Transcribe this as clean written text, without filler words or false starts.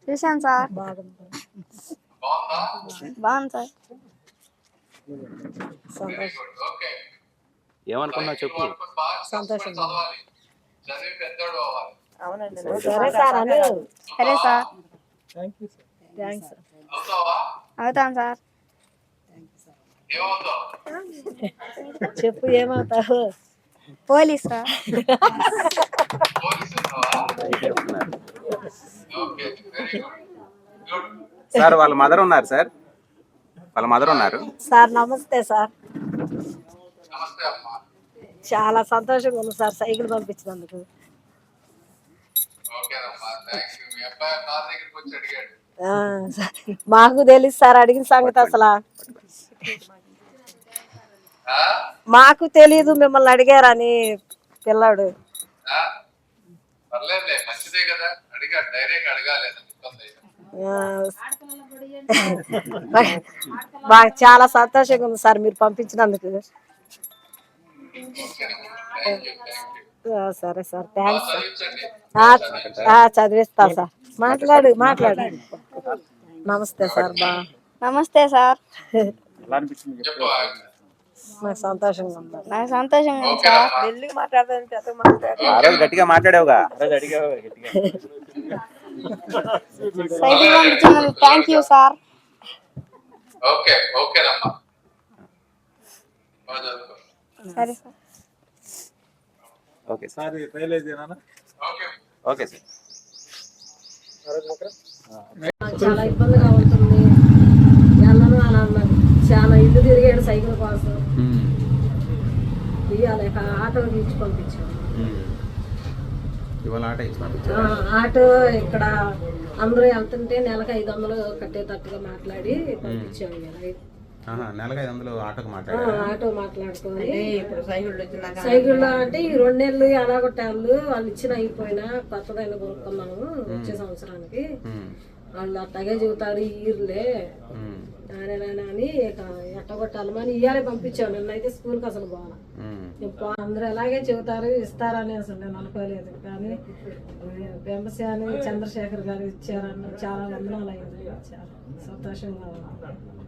చూసాను సార్. బాగుంది సార్. ఏమనుకున్నావు చెప్పు. సంతోషం. సరే సార్. అవుతాను సార్. చెప్పు ఏమవుతావు? Police sir. సార్ వాళ్ళ మదర్ ఉన్నారు సార్. వాళ్ళ మదర్ ఉన్నారు సార్. నమస్తే సార్. చాలా సంతోషంగా ఉంది సార్ సైకిల్ పంపించినందుకు. మాకు తెలుసు సార్ అడిగిన సంగతి. అసలు మాకు తెలీదు మిమ్మల్ని అడిగారని పిల్లాడు. మాకు చాలా సంతోషంగా ఉంది సార్ మీరు పంపించినందుకు. సరే సార్, థ్యాంక్స్ సార్. చదివిస్తా సార్. మాట్లాడు. నమస్తే సార్. నమస్తే సార్. నాకు సంతోషంగా ఉంది. నాకు సంతోషంగా ఉంది సార్. ఢిల్లీకి మాట్లాడదానికి గట్టిగా మాట్లాడావుగా. సైకిల్ పంపించినందుకు థ్యాంక్ యూ సార్. సరే sir. Okay sir. Okay sir. చాలా ఇబ్బందిగా ఉంటుంది. వెళ్ళను అని అన్నాడు. చాలా ఇల్లు తిరిగాడు సైకిల్ కోసం. ఇవాళ ఆటో ఇచ్చి పంపించాడు. ఆటో ఇక్కడ అందరూ వెళ్తుంటే నెలకు 500 కట్టేటట్టుగా మాట్లాడి పంపించాము. నెలకు 500 ఆటో మాట్లాడుకొని సైకిల్లో అంటే ఈ 2 నెలలు ఎలాగొట్టాళ్ళు వాళ్ళు ఇచ్చిన అయిపోయినా కొత్తదైనా కొనుక్కున్నాము వచ్చే సంవత్సరానికి. వాళ్ళు అట్టగే చెబుతారు ఈర్లే అని ఎట్టగొట్టాలి అని ఇయ్యాలే పంపించాము. నిన్నైతే స్కూల్కి అసలు పోవాలి. అందరూ ఎలాగే చెబుతారు ఇస్తారని అసలు నేను అనుకోలేదు. కానీ బెంబసాని చంద్రశేఖర్ గారు ఇచ్చారని చాలా వందనాలు అయింది. చాలా సంతోషంగా ఉంది.